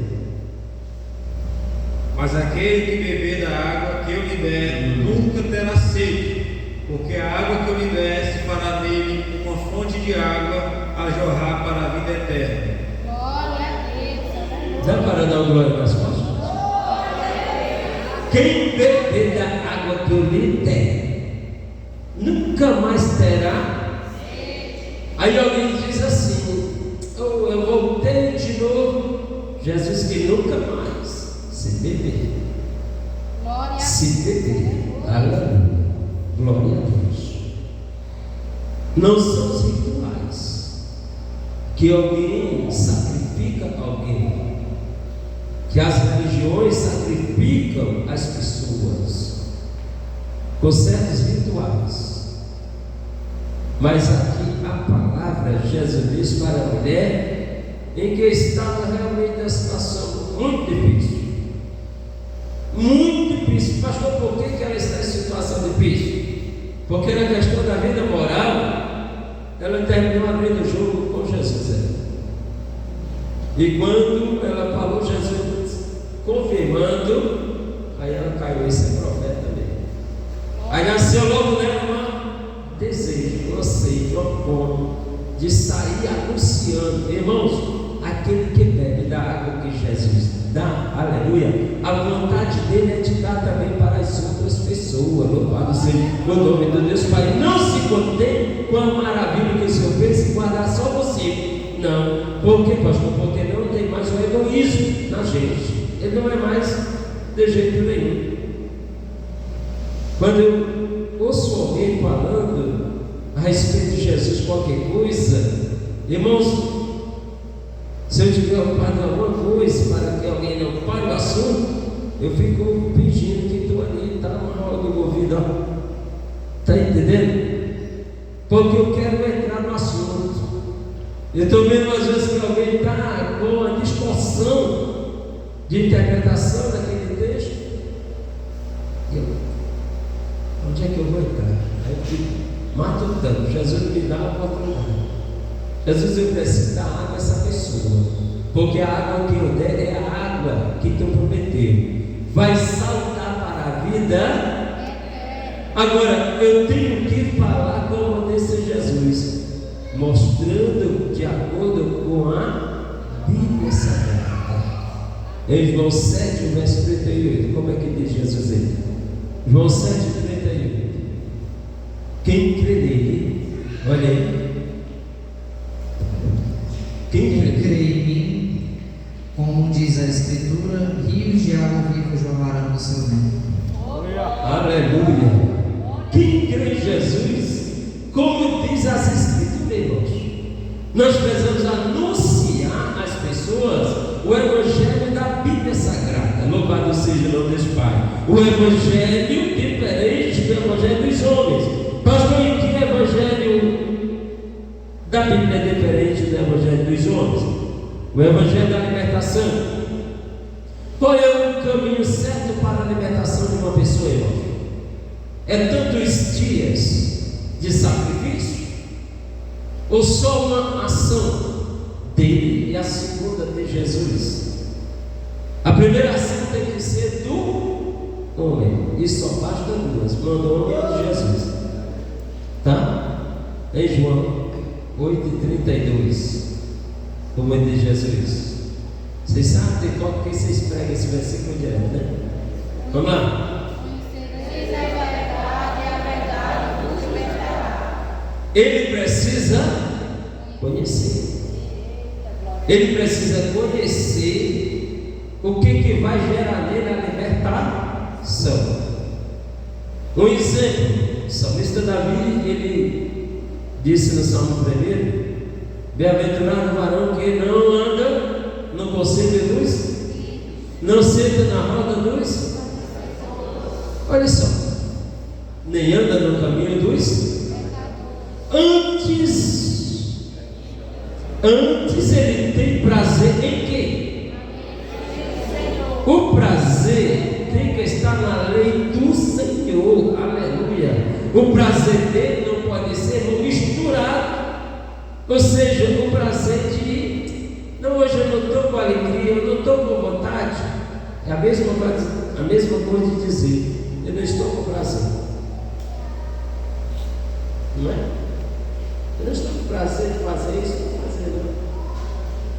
Mas aquele que beber da água que eu libero nunca terá sede, porque a água que eu libero se fará nele uma fonte de água a jorrar para a vida eterna. Glória a Deus. Dá para dar uma glória mais forte? Quem beber da água que eu lhe der, nunca mais terá. Aí alguém diz assim: oh, eu voltei de novo. Jesus que nunca mais se beber. Glória Se beber. Aleluia. Glória a Deus. Não são os rituais que alguém sacrifica alguém, que as religiões sacrificam as pessoas com certos rituais. Mas aqui a palavra Jesus diz para a mulher em que estava realmente uma situação muito difícil. Muito difícil. Pastor, por que ela está em situação difícil? Porque na questão da vida moral, ela terminou abrindo o jogo com Jesus. E quando ela falou, Jesus confirmando, aí ela caiu em ser profeta também. Aí nasceu logo nela um desejo, uma sede, uma fome de sair anunciando. Irmãos, aquele que bebe da água que Jesus dá, aleluia, a vontade dele é de dar também para as outras pessoas. Louvado seja o nome de Deus Pai. Não se contente com a maravilha que o Senhor fez e guardar só você. Não. Por quê, pastor? Porque não tem mais o egoísmo na gente. Ele não é mais de jeito nenhum. Quando eu ouço Irmãos, se eu tiver ocupado alguma coisa para que alguém não pare o assunto, eu fico pedindo que tu ali está uma hora do ouvido, ó. Está entendendo? Porque eu quero entrar no assunto. Eu estou vendo às vezes que alguém está com uma distorção de interpretação daquele texto. E eu, onde é que eu vou entrar? Aí eu fico matutando. Jesus me dá a oportunidade. Jesus, eu preciso dar água a essa pessoa, porque a água que eu der é a água que tu prometeu, vai saltar para a vida. Agora eu tenho que falar como disse Jesus, mostrando de acordo com a Bíblia Sagrada. Em João 7, verso 38, como é que diz Jesus aí? João 7, 38. Quem crê nele, olha aí. Quem crê em mim, como diz a Escritura, rios de água viva jorrarão do seu ventre. Aleluia. Quem crê em Jesus, como diz as Escrituras, irmãos, nós precisamos anunciar às pessoas o Evangelho da Bíblia Sagrada. Louvado seja o nome desse Pai. O Evangelho diferente do Evangelho dos homens. Pastor, em que Evangelho da Bíblia é diferente do Evangelho dos homens? O Evangelho da libertação. Qual é o caminho certo para a libertação de uma pessoa, irmão? É tantos dias de sacrifício? Ou só uma ação dele e a segunda de Jesus? A primeira ação tem que ser do homem, e só basta duas: mandou o nome de Jesus. Tá? Em João 8,32, como diz Jesus. Vocês sabem de qual que vocês pregam esse versículo direto, né? Vamos lá. Ele precisa conhecer. Ele precisa conhecer o que vai gerar nele a libertação. Um exemplo, o salmista Davi, ele disse no Salmo 1: bem-aventurado o varão que não anda no conselho dos, não senta na roda dos, olha só, nem anda no caminho dos. Antes ele tem prazer em quê? O prazer tem que estar na lei do Senhor. Aleluia. O prazer dele não pode ser misturado. Ou seja, o prazer de não, hoje eu não estou com alegria, eu não estou com vontade. É a mesma coisa de dizer: eu não estou com prazer. Não é? Eu não estou com prazer de fazer isso, não fazer não.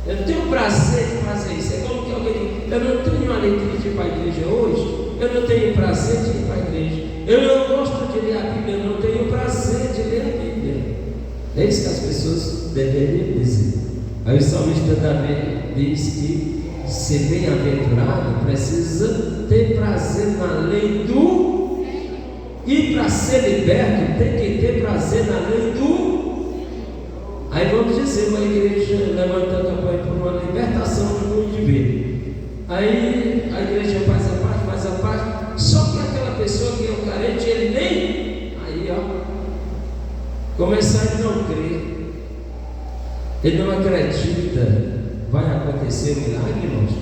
Eu não tenho prazer de fazer isso. É como que alguém diz: eu não tenho alegria de ir para a igreja hoje, eu não tenho prazer de ir para a igreja, eu não gosto de ler a Bíblia, eu não tenho prazer de ler a Bíblia. É isso que as pessoas deveriam dizer. Aí o salmista Davi diz que ser bem-aventurado precisa ter prazer na lei do. E para ser liberto tem que ter prazer na lei do. Aí vamos dizer uma igreja levantando a campanha por uma libertação do indivíduo. Aí a igreja faz a parte, só que aquela pessoa que é o carente, ele nem. Aí começar a não crer, ele não acredita, vai acontecer um milagre, irmãos?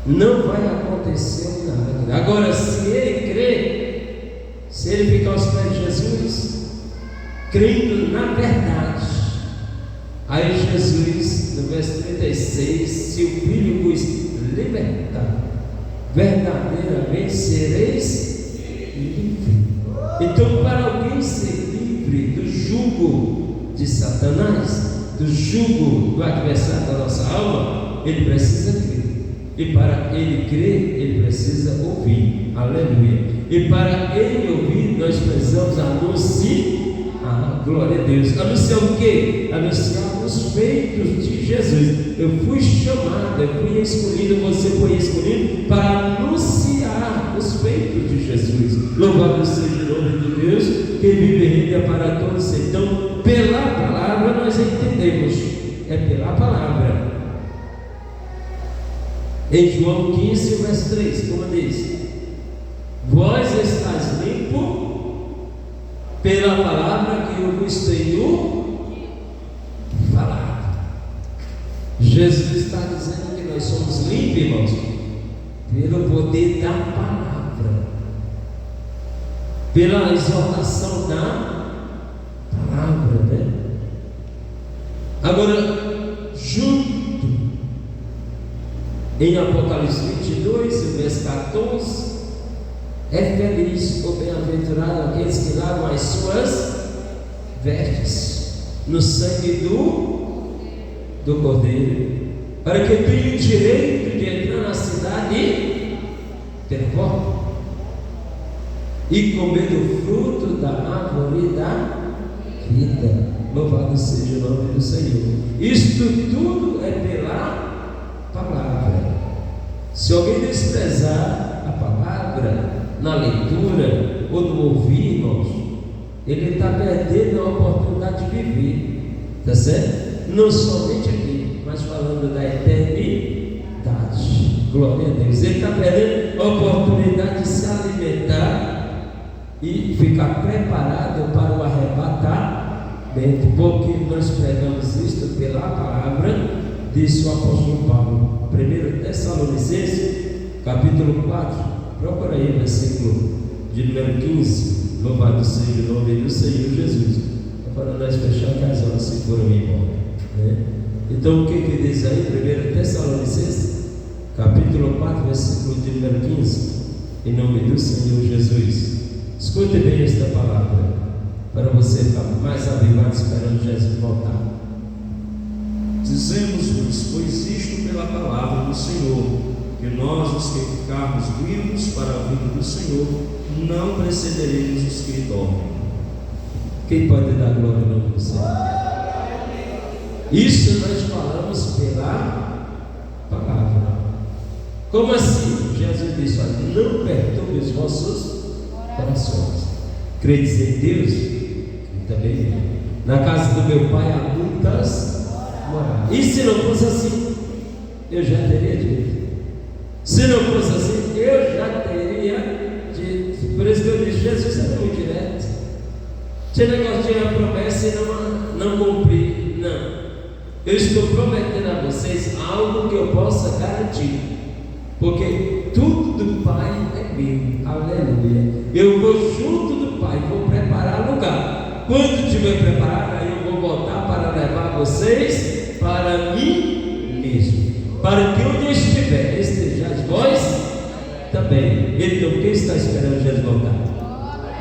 Não vai acontecer um milagre. Agora, se ele crer, se ele ficar aos pés de Jesus, crendo na verdade, aí Jesus, no verso 36, se o Filho vos libertar, verdadeiramente sereis livres. Então, para alguém ser livre do jugo de Satanás, do jugo do adversário da nossa alma, ele precisa crer. E para ele crer, ele precisa ouvir. Aleluia. E para ele ouvir, nós precisamos anunciar. Glória a Deus. Anunciar o quê? Anunciar os feitos de Jesus. Eu fui chamado, eu fui escolhido, você foi escolhido para anunciar os feitos de Jesus. Louvado seja o nome de Deus, que vive e reina para todos. Então, pela palavra nós nós entendemos, é pela palavra. Em João 15, verso 3, como diz: vós estáis limpo pela palavra que eu vos tenho falado. Jesus está dizendo que nós somos limpos, irmãos, pelo poder da palavra, pela exaltação da palavra, né? Agora, junto em Apocalipse 22, verso 14, é feliz ou bem-aventurado aqueles que lavam as suas vestes no sangue do Cordeiro, para que tenham o direito de entrar na cidade pela porta e comer do fruto da árvore da vida. Louvado seja o nome do Senhor. Isto tudo é pela palavra. Se alguém desprezar a palavra na leitura ou no ouvir, irmãos, ele está perdendo a oportunidade de viver, está certo? Não somente aqui, mas falando da eternidade. Glória a Deus. Ele está perdendo a oportunidade de se alimentar e ficar preparado para o arrebatamento, porque nós pregamos isto pela palavra, disse o apóstolo Paulo. 1 Tessalonicenses, capítulo 4, procura aí o versículo de número 15. Louvado seja o nome do Senhor Jesus. Para nós fechar que as horas se foram embora, né? Então o que diz aí? 1 Tessalonicenses, capítulo 4, versículo de número 15. Em nome do Senhor Jesus. Escute bem esta palavra, para você ficar mais avivado esperando Jesus voltar. Dizemos-vos, pois isto pela palavra do Senhor, que nós, os que ficarmos vivos para a vida do Senhor, não precederemos os que dormem. Quem pode dar glória ao nome do Senhor? Isso nós falamos pela palavra. Como assim? Jesus disse: olha, não perturbe os vossos corações. Credes em Deus? E também na casa do meu pai há muitas moradas. E se não fosse assim, eu já teria dito. Se não fosse assim, eu já teria dito. Por isso que eu disse: Jesus é muito direto. Tinha negócio de uma promessa e não cumprir. Não. Eu estou prometendo a vocês algo que eu possa garantir. Porque tudo do Pai é meu. Aleluia. Eu vou junto do Pai, vou preparar lugar. Quando tiver preparado, aí eu vou voltar para levar vocês para mim mesmo. Para que onde eu estiver, estejais vós também. Então, quem está esperando Jesus voltar?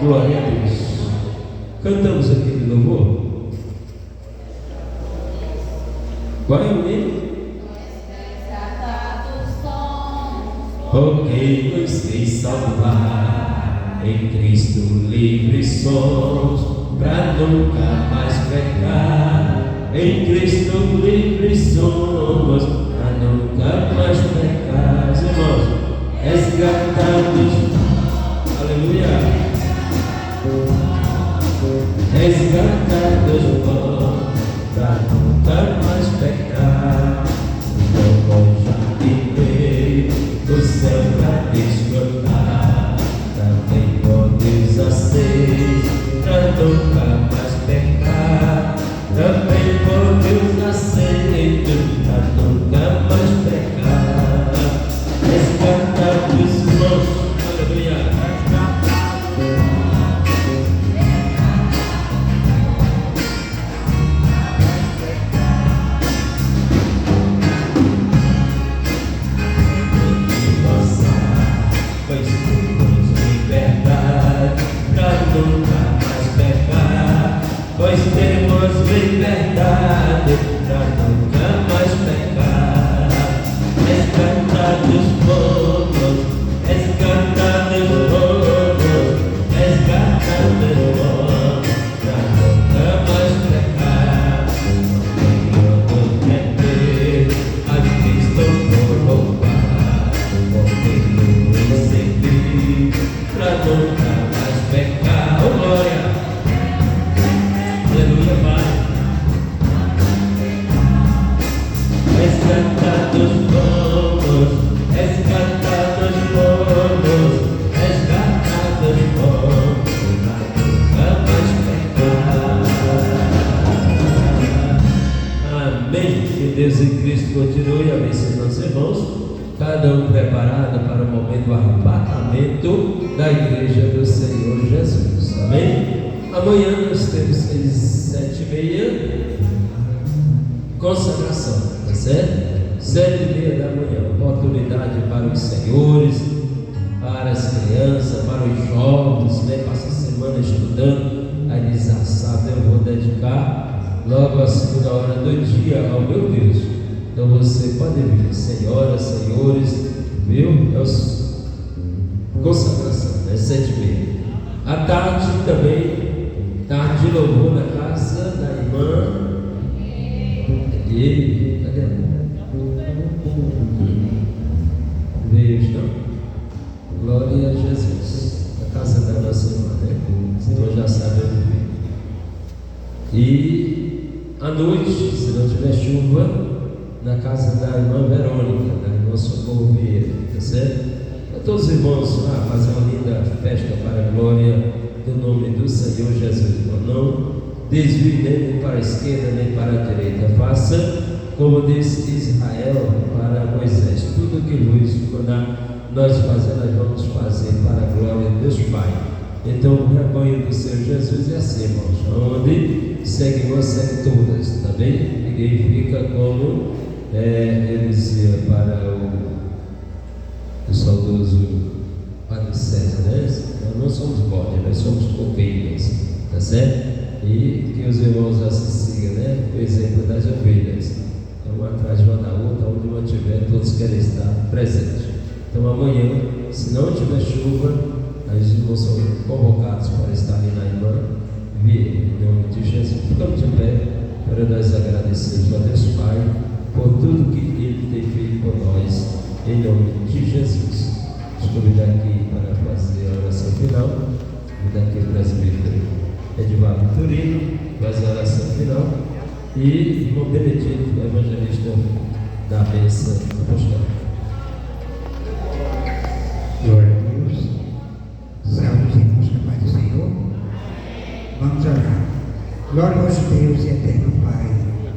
Glória a Deus. Cantamos aquele louvor. Qual é o hino? Porque nos fez salvar, em Cristo livres somos, para nunca mais pecar. Em Cristo livres somos, para nunca mais pecar. Os irmãos, resgatados, aleluia, resgatados para nunca mais pecar. Como jardineiro do céu para desfrutar, também podemos acesos para nunca mais pecar. Também podemos aceitos para nunca mais pecar. Resgatados irmãos, aleluia. Pois temos liberdade para nunca mais pecar. Resgatados fomos, resgatados fomos, resgatados fomos, para nunca mais pecar. Podemos reter a Cristo por roubar, podemos receber para nunca mais pecar. Oh, glória! Aleluia, Pai. resgatados fomos, resgatados fomos, resgatados fomos, nunca mais pecar. Amém. Que Deus em Cristo continue a vencer nossos irmãos, cada um preparado para o momento do arrebatamento da igreja do Senhor Jesus. Amém? Amanhã nós temos às 7h30 consagração, tá certo? 7h30 da manhã, oportunidade para os senhores, para as crianças, para os jovens, né? Passa a semana estudando, aí diz, sábado eu vou dedicar logo a segunda hora do dia ao meu Deus. Então você pode vir, senhoras, senhores, viu? É consagração, né? 7h30. À tarde também, tarde de louvor na casa da irmã. Cadê a irmã? Veio, não? Glória a Jesus. A casa da nossa irmã, né? Senhor já sabe onde veio. E à noite, se não tiver chuva, na casa da irmã Verônica, da irmã Socorro Vieira, tá certo? Para todos os irmãos lá fazer uma linda festa para a glória do nome do Senhor Jesus. Não desvie nem para a esquerda nem para a direita. Faça como disse Israel para Moisés: tudo que vos mandar nós fazer, nós vamos fazer para a glória de Deus Pai. Então o rebanho do Senhor Jesus é assim, irmãos, onde segue uma, segue todas, tá bem? Ninguém fica como ele dizia para o saudoso Padre César, né? Nós não somos bodes, nós somos ovelhas, tá certo? E que os irmãos assim sigam, né? O exemplo das ovelhas, uma atrás de uma da outra, onde não tiver, todos querem estar presentes. Então amanhã, se não tiver chuva, os irmãos são convocados para estar ali na irmã Vieira, em nome de Jesus. Ficamos de pé para nós agradecermos a Deus Pai por tudo que Ele tem feito por nós, em nome de Jesus. Vamos convidar aqui para fazer a oração final. Convidar aqui o presbítero Edivaldo Turino, faz a oração final. E irmão Benedito, evangelista da bênção apostólica. Glória a Deus. Salve os irmãos com a paz do Senhor. Vamos orar. Glorioso Deus e eterno Pai,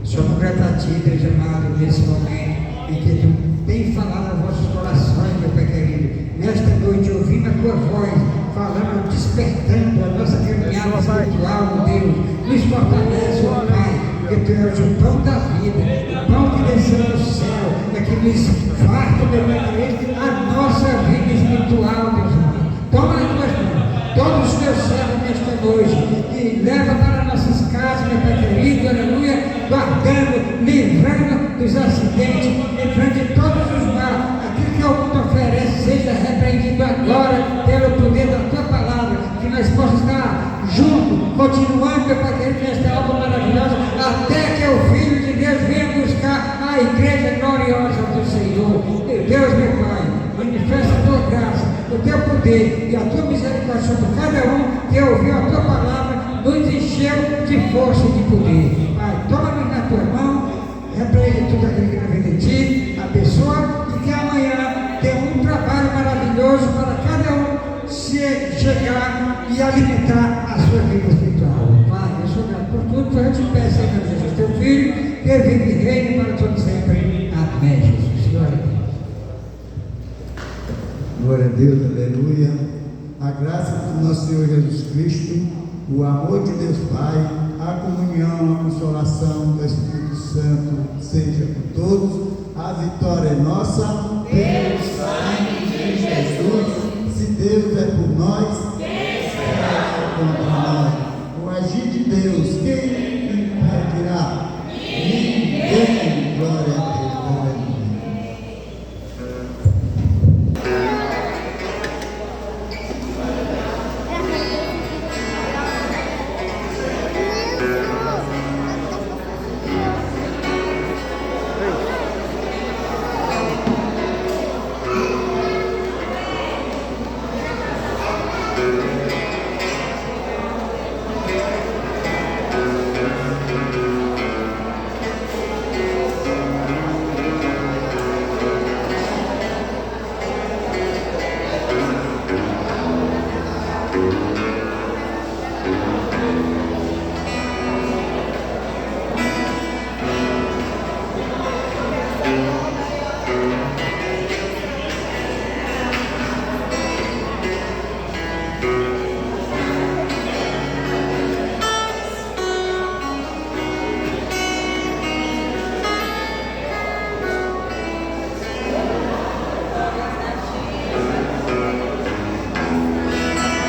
somos gratos a Ti, Deus amado, nesse momento em que Tu tem falado aos vossos corações, meu Pai querido. Nesta noite, ouvindo a Tua voz, falando, despertando a nossa caminhada espiritual, meu Deus. Nos fortalece, ó Pai, porque Tu és o pão da vida, o pão que desceu do céu, é que nos farta, meu Pai querido, a nossa vida espiritual, Deus amado. Toma nas Tuas mãos todos os Teus servos nesta noite e leva para nossas casas, meu Pai querido, aleluia, guardando, livrando dos acidentes, livrando de todos os males. Aquilo que o mundo oferece seja repreendido agora pelo poder da Tua palavra, que nós possamos estar juntos, continuando, meu Pai querido, nesta obra maravilhosa, até que o Filho de Deus venha buscar a igreja gloriosa do Senhor. Meu Deus, meu Pai, manifesta a Tua graça, o Teu poder e a Tua misericórdia sobre cada um que ouviu a Tua palavra, nos encheu de força e de poder. Pai, toma-nos na Tua mão, repreende tudo aquilo que não vem de Ti, abençoa e que amanhã tenha um trabalho maravilhoso para cada um se chegar e alimentar a sua vida espiritual. Pai, eu sou grato por tudo, eu te peço em nome de Jesus, Teu Filho, que vive e reine para todos sempre. Amém, Jesus. Glória a Deus. Glória a Deus, aleluia. A graça do nosso Senhor Jesus Cristo, o amor de Deus Pai, a comunhão, a consolação do Espírito Santo seja por todos. A vitória é nossa. Deus Pai de Jesus. Se Deus é por nós, quem será contra nós? O agir de Deus, quem impedirá? Ninguém. Glória a Deus.